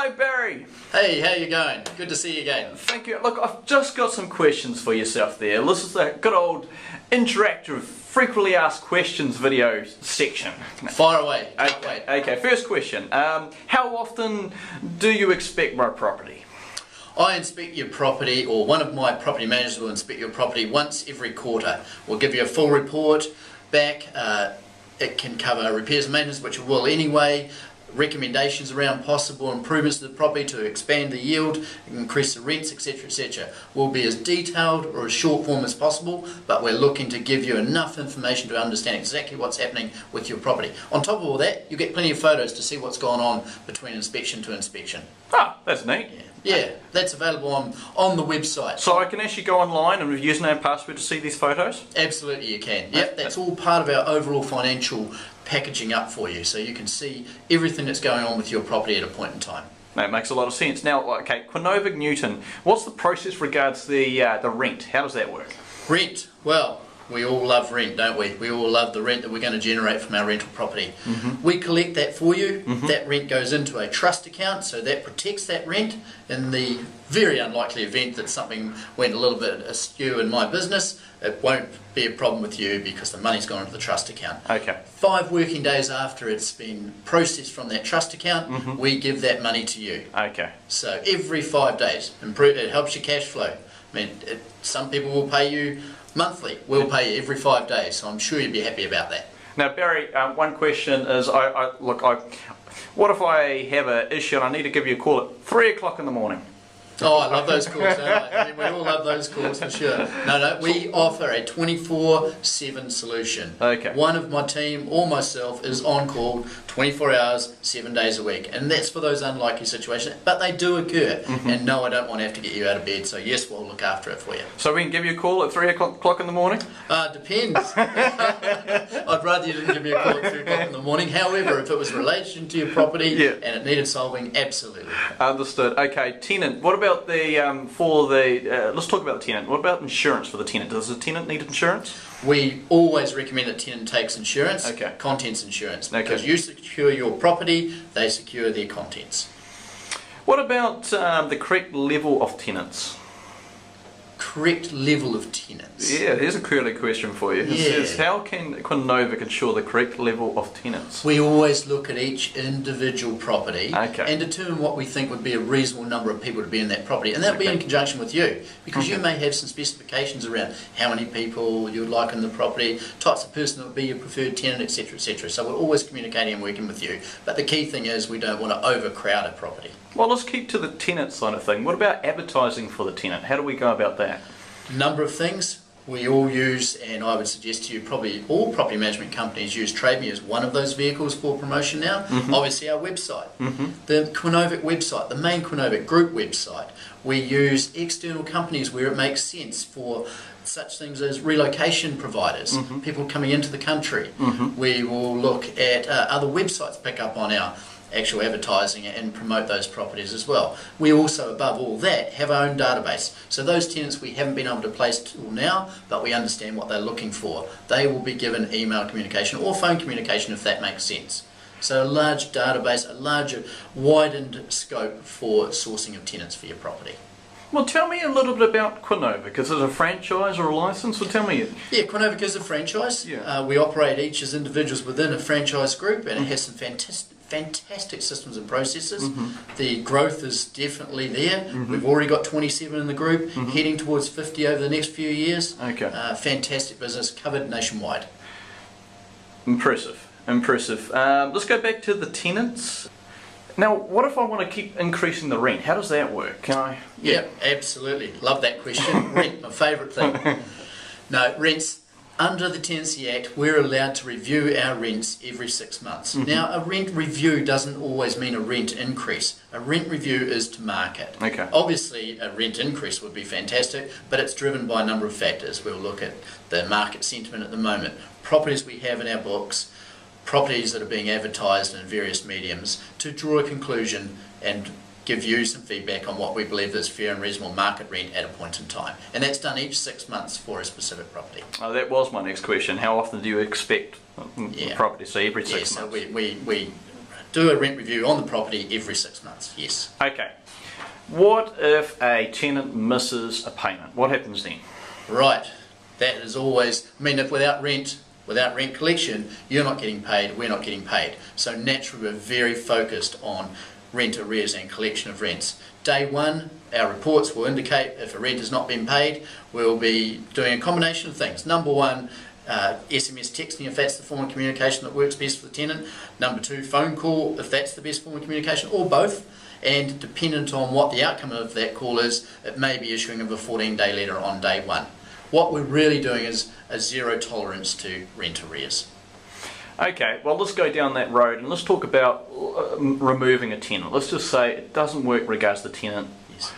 Hello Barry! Hey, how you going? Good to see you again. Thank you. Look, I've just got some questions for yourself there. This is the good old interactive, frequently asked questions video section. Fire away. Okay, first question. How often do you inspect my property? I inspect your property, or one of my property managers will inspect your property once every quarter. We'll give you a full report back. It can cover repairs and maintenance, which it will anyway, recommendations around possible improvements to the property to expand the yield, increase the rents, etc, etc. We'll be as detailed or as short form as possible, but we're looking to give you enough information to understand exactly what's happening with your property. On top of all that, you get plenty of photos to see what's going on between inspection to inspection. Ah, that's neat. Yeah, that's available on the website. So I can actually go online and with username and password to see these photos? Absolutely you can. Yep, that's all part of our overall financial packaging up for you, so you can see everything that's going on with your property at a point in time. That makes a lot of sense. Now, okay, Quinovic Newton, what's the process regards the rent? How does that work? Rent, well, we all love rent, don't we? We all love the rent that we're going to generate from our rental property. We collect that for you. That rent goes into a trust account, so that protects that rent in the very unlikely event that something went a little bit askew in my business. It won't be a problem with you because the money's gone into the trust account. Okay. 5 working days after it's been processed from that trust account, we give that money to you. Okay. So every 5 days, it helps your cash flow. I mean, some people will pay you monthly. We'll pay you every 5 days, so I'm sure you'd be happy about that. Now Barry, one question is, what if I have an issue and I need to give you a call at 3 o'clock in the morning? Oh, I love those calls, don't I? I mean, we all love those calls for sure. No, we offer a 24/7 solution. Okay. One of my team or myself is on call 24 hours, 7 days a week. And that's for those unlikely situations. But they do occur. And no, I don't want to have to get you out of bed. So yes, we'll look after it for you. So we can give you a call at 3 o'clock in the morning? Depends. I'd rather you didn't give me a call at 3 o'clock in the morning. However, if it was in relation to your property and it needed solving, absolutely. Understood. Okay, tenant. What about let's talk about the tenant. What about insurance for the tenant? Does the tenant need insurance? We always recommend that tenant takes insurance, okay. Contents insurance, okay. Because you secure your property, they secure their contents. What about the correct level of tenants? Correct level of tenants? Yeah, here's a curly question for you. It says, how can Quinovic ensure the correct level of tenants? We always look at each individual property and determine what we think would be a reasonable number of people to be in that property, and that would be in conjunction with you, because you may have some specifications around how many people you'd like in the property, types of person that would be your preferred tenant, etc, etc. So we're always communicating and working with you, but the key thing is we don't want to overcrowd a property. Well, let's keep to the tenant side of things. What about advertising for the tenant? How do we go about that? Number of things. We all use, and I would suggest to you probably all property management companies use Trade Me as one of those vehicles for promotion now. Obviously our website, the Quinovic website, the main Quinovic group website. We use external companies where it makes sense for such things as relocation providers, people coming into the country. We will look at other websites to pick up on our actual advertising and promote those properties as well. We also, above all that, have our own database. So those tenants we haven't been able to place till now, but we understand what they're looking for. They will be given email communication or phone communication if that makes sense. So a large database, a larger, widened scope for sourcing of tenants for your property. Well, tell me a little bit about Quinovic. Is it a franchise or a license? Well, tell me. Yeah, Quinovic is a franchise. We operate each as individuals within a franchise group, and it has some fantastic systems and processes. The growth is definitely there. We've already got 27 in the group, heading towards 50 over the next few years. Fantastic business, covered nationwide. Impressive, impressive. Let's go back to the tenants. Now, what if I want to keep increasing the rent? How does that work? Can I? Yeah, absolutely. Love that question. Rent, my favourite thing. No, rents. Under the Tenancy Act, we're allowed to review our rents every 6 months. Now, a rent review doesn't always mean a rent increase. A rent review is to market. Obviously, a rent increase would be fantastic, but it's driven by a number of factors. We'll look at the market sentiment at the moment, properties we have in our books, properties that are being advertised in various mediums, to draw a conclusion and give you some feedback on what we believe is fair and reasonable market rent at a point in time. And that's done each 6 months for a specific property. Oh, that was my next question. How often do you expect property? So every 6 months? So we do a rent review on the property every 6 months, yes. Okay. What if a tenant misses a payment? What happens then? Right, that is always, I mean, if without rent collection, you're not getting paid, we're not getting paid. So naturally we're very focused on rent arrears and collection of rents. Day one, our reports will indicate if a rent has not been paid. We'll be doing a combination of things. Number one, SMS texting if that's the form of communication that works best for the tenant. Number two, phone call if that's the best form of communication, or both. And dependent on what the outcome of that call is, it may be issuing of a 14-day letter on day one. What we're really doing is a zero tolerance to rent arrears. Okay, well let's go down that road and let's talk about removing a tenant. Let's just say it doesn't work regards to the tenant. Yes.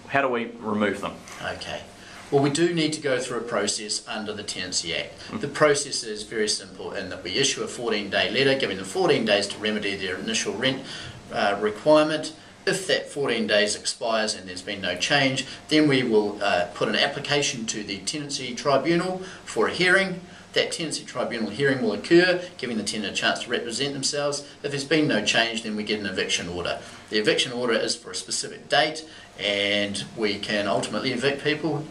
How do we remove them? Okay. Well, we do need to go through a process under the Tenancy Act. The process is very simple in that we issue a 14-day letter giving them 14 days to remedy their initial rent requirement. If that 14 days expires and there's been no change, then we will put an application to the Tenancy Tribunal for a hearing. That Tenancy Tribunal hearing will occur, giving the tenant a chance to represent themselves. If there's been no change, then we get an eviction order. The eviction order is for a specific date, and we can ultimately evict people,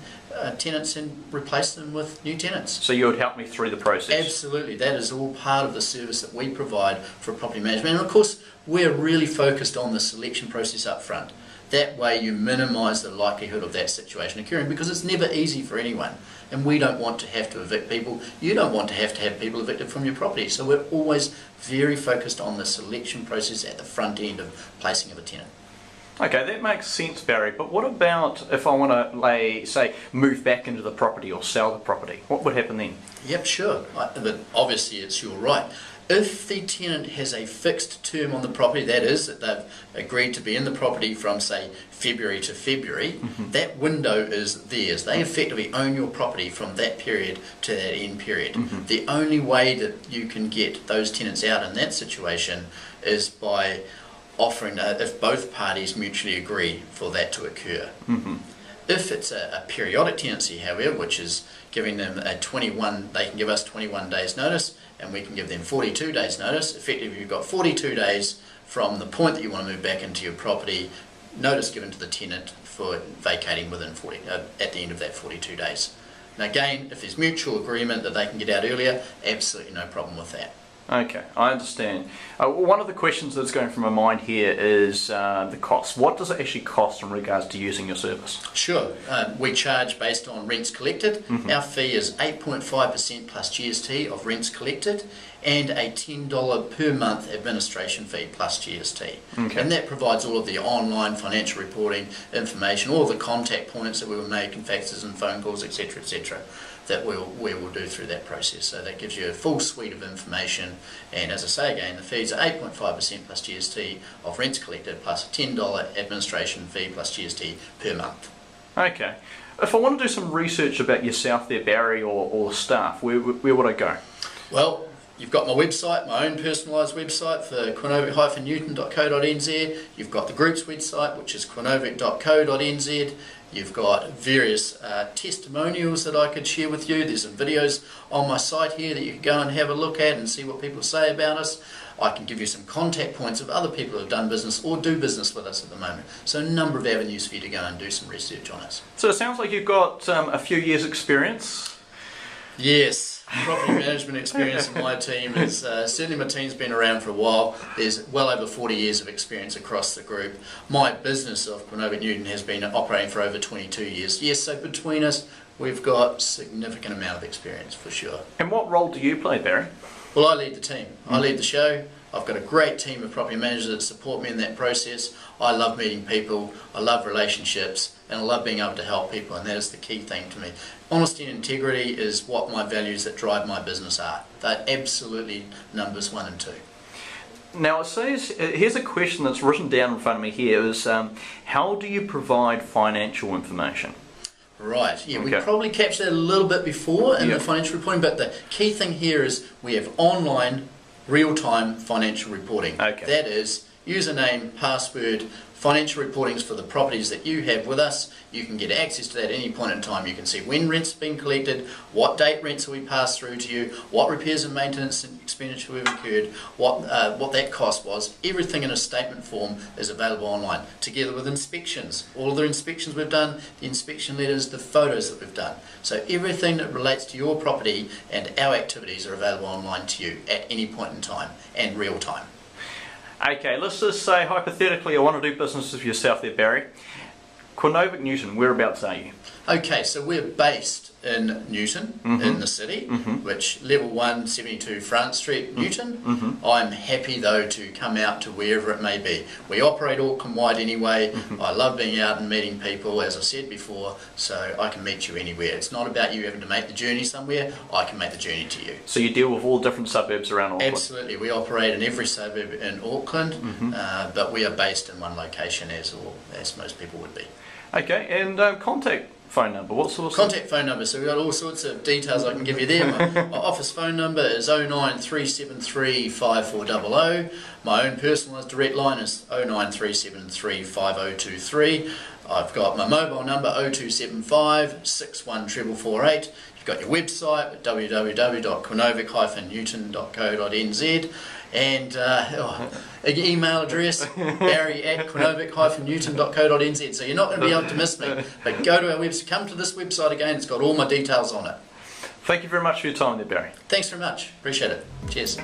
tenants, and replace them with new tenants. So you would help me through the process? Absolutely. That is all part of the service that we provide for property management. And of course, we're really focused on the selection process up front. That way you minimise the likelihood of that situation occurring, because it's never easy for anyone. And we don't want to have to evict people. You don't want to have people evicted from your property. So we're always very focused on the selection process at the front end of placing of a tenant. Okay, that makes sense, Barry, but what about if I want to, say, move back into the property or sell the property? What would happen then? Yep, sure. But obviously it's your right. If the tenant has a fixed term on the property, that is, that they've agreed to be in the property from, say, February to February, that window is theirs. They effectively own your property from that period to that end period. The only way that you can get those tenants out in that situation is by offering, if both parties mutually agree for that to occur. If it's a periodic tenancy, however, which is giving them they can give us 21 days notice, and we can give them 42 days notice. Effectively, you've got 42 days from the point that you want to move back into your property, notice given to the tenant for vacating within at the end of that 42 days. Now again, if there's mutual agreement that they can get out earlier, absolutely no problem with that. Okay, I understand. One of the questions that's going through my mind here is the cost. What does it actually cost in regards to using your service? Sure. We charge based on rents collected. Our fee is 8.5% plus GST of rents collected, and a $10 per month administration fee plus GST. Okay. And that provides all of the online financial reporting information, all of the contact points that we will make, and faxes and phone calls, etc., etc., that we will do through that process. So that gives you a full suite of information, and as I say again, the fees are 8.5% plus GST of rents collected plus a $10 administration fee plus GST per month. Okay. If I want to do some research about yourself there, Barry, or staff, where would I go? Well, you've got my website, my own personalised website for Quinovic-Newton.co.nz. You've got the group's website, which is quinovic.co.nz. You've got various testimonials that I could share with you. There's some videos on my site here that you can go and have a look at and see what people say about us. I can give you some contact points of other people who have done business or do business with us at the moment. So a number of avenues for you to go and do some research on us. So it sounds like you've got a few years' experience. Yes. Property management experience in my team is certainly my team's been around for a while. There's well over 40 years of experience across the group. My business of Quinovic Newton has been operating for over 22 years. Yes, so between us we've got significant amount of experience for sure. And what role do you play, Barry? Well, I lead the team. I lead the show. I've got a great team of property managers that support me in that process. I love meeting people, I love relationships, and I love being able to help people, and that is the key thing to me. Honesty and integrity is what my values that drive my business are. They're absolutely numbers 1 and 2. Now it says, here's a question that's written down in front of me here, is how do you provide financial information? Right, yeah, Okay. we probably captured that a little bit before in the financial reporting, but the key thing here is we have online real-time financial reporting. Okay. That is, username, password, financial reportings for the properties that you have with us. You can get access to that at any point in time. You can see when rent's been collected, what date rents we passed through to you, what repairs and maintenance and expenditure we've incurred, what that cost was. Everything in a statement form is available online, together with inspections. All of the inspections we've done, the inspection letters, the photos that we've done. So everything that relates to your property and our activities are available online to you at any point in time and real time. Okay, let's just say hypothetically I want to do business with yourself there, Barry. Quinovic Newton, whereabouts are you? Okay, so we're based in Newton, in the city, which level 1, 72 France Street, Newton. I'm happy though to come out to wherever it may be. We operate Auckland wide anyway. I love being out and meeting people, as I said before, so I can meet you anywhere. It's not about you having to make the journey somewhere, I can make the journey to you. So you deal with all different suburbs around Auckland? Absolutely, we operate in every suburb in Auckland, but we are based in one location as most people would be. Okay, and contact phone number, what sort of... Contact phone number, so we've got all sorts of details I can give you there. My office phone number is 09373 5400. My own personalised direct line is 09373 5023. I've got my mobile number 0275 61448. You've got your website www.quinovic-newton.co.nz and an email address barry@quinovic-newton.co.nz. So you're not going to be able to miss me, but go to our website, come to this website again, it's got all my details on it. Thank you very much for your time there, Barry. Thanks very much, appreciate it. Cheers.